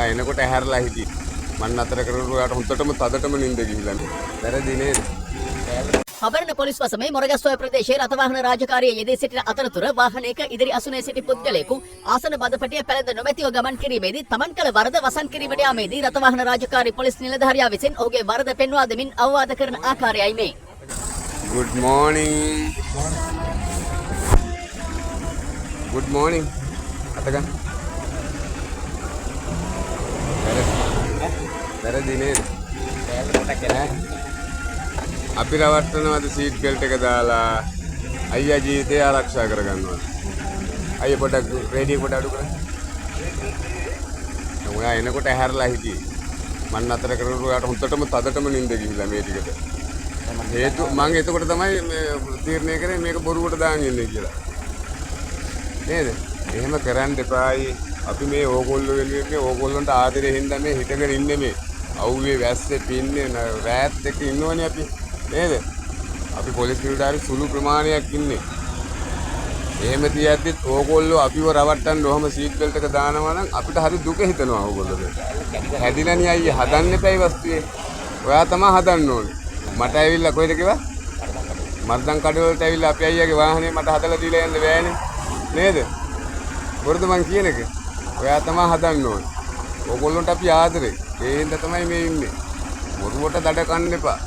ඔයා එනකොට ඇහැරලා හිටියේ. මම නතර කරනකොට ඔයාට හොඳටම තදටම නිින්ද ගිහිල්ලානේ. වැරදි නේද? හබරණ පොලිස් වසමේ මොරගස්වය ප්‍රදේශයේ රථවාහන රාජකාරියේ යෙදී සිටින අතරතුර වාහනයක ඉදිරි අසුනේ සිටි පුද්ගලයෙකු ආසන බඳපටිය පැලඳ නොමැතිව ගමන් කිරීමේදී තමන් කළ වරද වසන් කිරීමට යාමේදී රථවාහන රාජකාරී පොලිස් නිලධාරියා විසින් ඔහුගේ වරද පෙන්වා දෙමින් අවවාද කරන ආකාරයයි මේ. Good morning. Good morning. අතගන්න. වැරදි නේද? අපි රවට්ටනවාද සීට් බෙල්ට් එක දාලා අයියා ජීවිතය ආරක්ෂා කරගන්නවා. අයියා පොඩක් රේඩියෝ පොඩ අඩු කරන්න. ඔයා එනකොට ඇහැරලා හිටියේ. මම නතර කරනකොට ඔයාට හොඳටම තදටම නිින්ද ගිහිල්ලා මේ ටිකට. හේතු මම එතකොට තමයි මේ තීරණය කරේ මේක බොරුවට දාන් ඉන්නේ කියලා. නේද? එහෙම කරන්න එපායි. අපි මේ ඕගොල්ලෝ වෙනුවෙන් මේ ඕගොල්ලන්ට ආදරේ හින්දා මේ හිටගෙන ඉන්නේ මේ. අවුවේ වැස්සේ පින්නේ රෑත් එක්ක ඉන්නවනේ අපි. නේද? අපි පොලිස් නිලධාරී සුළු ප්‍රමාණයක් ඉන්නේ. එහෙම තියද්දිත් ඕගොල්ලෝ අපිව රවට්ටන්න ඔහම සීට් බෙල්ට් එක දානවා නම් අපිට හරි දුක හිතෙනවා ඕගොල්ලෝ. හැදිලානේ අයියේ හදන්න එපයි වස්තුවේ. ඔයා තමයි හදන්න ඕනේ. මට ඇවිල්ලා කොහෙද කිව්වා? මර්දන් කඩේ වලට ඇවිල්ලා අපි අයියාගේ වාහනේ මට හදලා දීලා යන්න බෑනේ. නේද? වරද මං කියන එක. ඔයා තමයි හදන්න ඕනේ. ඕගොල්ලන්ට අපි ආදරේ. ඒ හින්දා තමයි මේ ඉන්නේ. බොරුවට දඩ කන්න එපා.